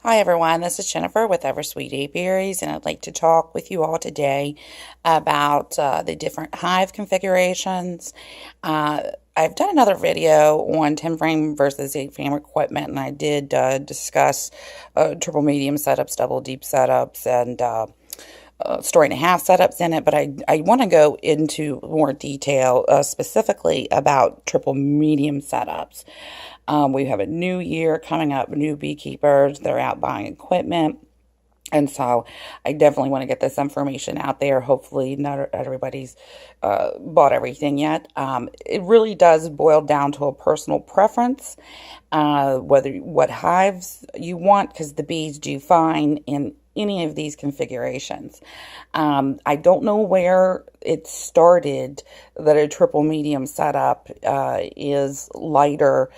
Hi everyone, this is Jennifer with Eversweet Apiaries, and I'd like to talk with you all today about the different hive configurations. I've done another video on 10 frame versus 8 frame equipment, and I did discuss triple medium setups, double deep setups, and story and a half setups in it, but I want to go into more detail specifically about triple medium setups. We have a new year coming up, new beekeepers, they're out buying equipment. And so I definitely want to get this information out there. Hopefully not everybody's bought everything yet. It really does boil down to a personal preference, what hives you want, because the bees do fine in any of these configurations. I don't know where it started that a triple medium setup is lighter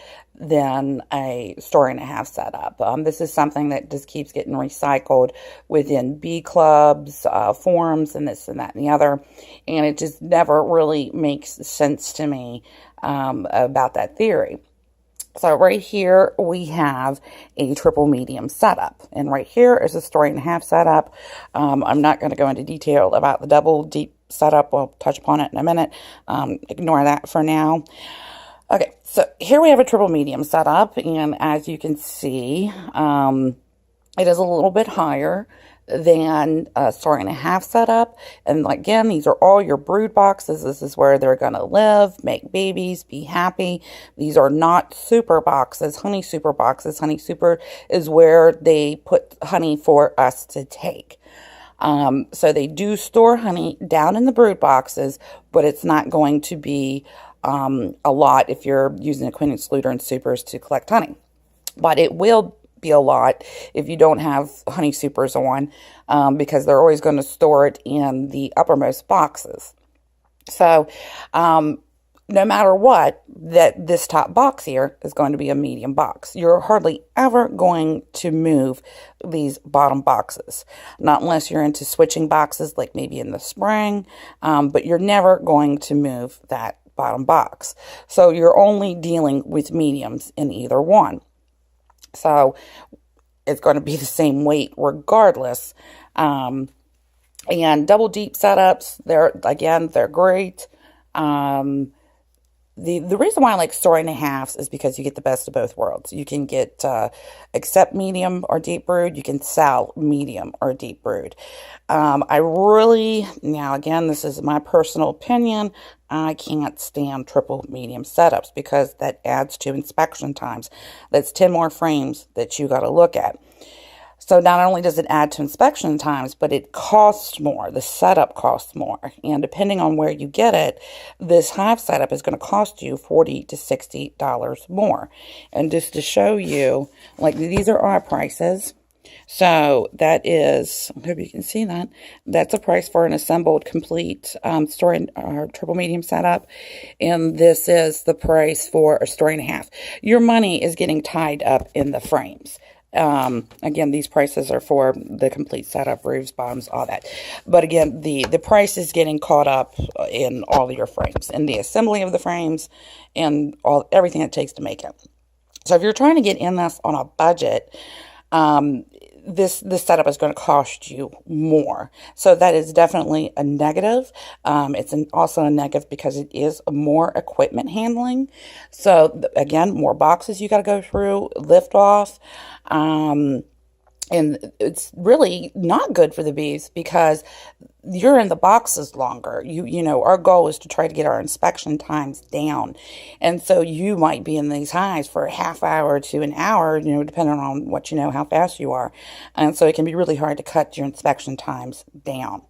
than a story and a half setup. This is something that just keeps getting recycled within bee clubs, forums, and this and that and the other. And it just never really makes sense to me about that theory. So right here we have a triple medium setup, and right here is a story and a half setup. I'm not going to go into detail about the double deep setup. We'll touch upon it in a minute. Ignore that for now. Okay, so here we have a triple medium setup, and as you can see, it is a little bit higher than a story and a half setup. And again, these are all your brood boxes. This is where they're going to live, make babies, be happy. These are not super boxes, honey super boxes. Honey super is where they put honey for us to take. So they do store honey down in the brood boxes, but it's not going to be a lot if you're using a queen excluder and supers to collect honey. But it will be a lot if you don't have honey supers on, because they're always going to store it in the uppermost boxes. So no matter what, this top box here is going to be a medium box. You're hardly ever going to move these bottom boxes, not unless you're into switching boxes, like maybe in the spring, but you're never going to move that bottom box. So you're only dealing with mediums in either one. So it's going to be the same weight regardless. And double deep setups, they're great. The reason why I like story and a halves is because you get the best of both worlds. You can get accept medium or deep brood. You can sell medium or deep brood. Now again, this is my personal opinion. I can't stand triple medium setups because that adds to inspection times. That's 10 more frames that you got to look at. So not only does it add to inspection times, but it costs more. The setup costs more. And depending on where you get it, this hive setup is going to cost you $40 to $60 more. And just to show you, like, these are our prices. So that is, I hope you can see that. That's a price for an assembled complete story or triple medium setup. And this is the price for a story and a half. Your money is getting tied up in the frames. Again, these prices are for the complete setup, roofs, bottoms, all that. But again, the price is getting caught up in all of your frames, in the assembly of the frames, and everything it takes to make it. So if you're trying to get in this on a budget, this setup is going to cost you more. So that is definitely a negative. It's also a negative because it is more equipment handling. So again, more boxes you got to go through, lift off. And it's really not good for the bees because you're in the boxes longer. You know, our goal is to try to get our inspection times down. And so you might be in these hives for a half hour to an hour, you know, depending on what you know, how fast you are. And so it can be really hard to cut your inspection times down.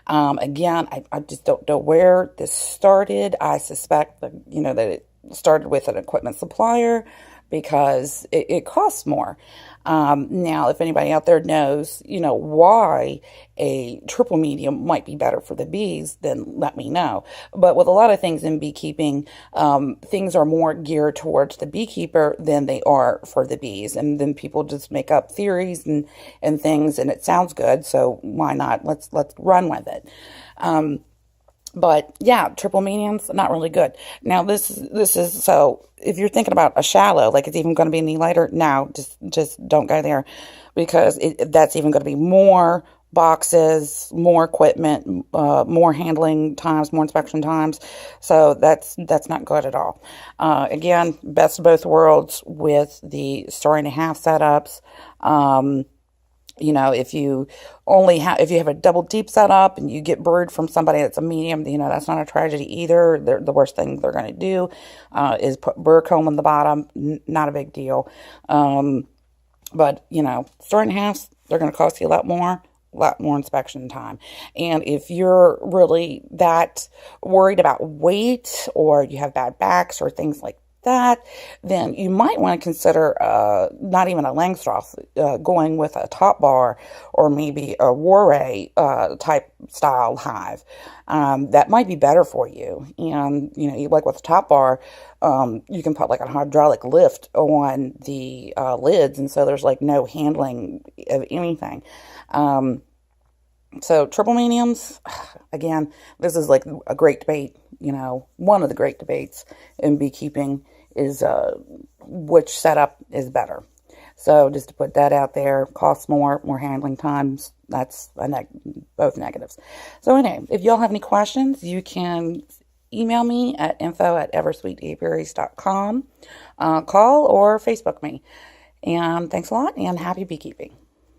Again, I just don't know where this started. I suspect that, you know, that it started with an equipment supplier because it costs more. Now, if anybody out there knows, you know, why a triple medium might be better for the bees, then let me know. But with a lot of things in beekeeping, things are more geared towards the beekeeper than they are for the bees. And then people just make up theories and things, and it sounds good, so why not? Let's run with it. But yeah, triple mediums, not really good. Now this is so if you're thinking about a shallow, like it's even going to be any lighter, no, just don't go there, because that's even going to be more boxes, more equipment, more handling times, more inspection times. So that's not good at all. Again, best of both worlds with the story and a half setups. If you if you have a double deep setup and you get brood from somebody that's a medium, that's not a tragedy either. The worst thing they're going to do is put burr comb on the bottom. Not a big deal. But, story and a halves, they're going to cost you a lot more inspection time. And if you're really that worried about weight, or you have bad backs or things like that, then you might want to consider not even a Langstroth, going with a top bar or maybe a Warray type style hive. That might be better for you. And like with the top bar, you can put like a hydraulic lift on the lids, and so there's like no handling of anything. So triple mediums, again, this is like a great debate. One of the great debates in beekeeping is which setup is better. So just to put that out there, costs more handling times. That's both negatives. So anyway, if y'all have any questions, you can email me at info@eversweetapiaries.com, call or Facebook me. And thanks a lot, and happy beekeeping.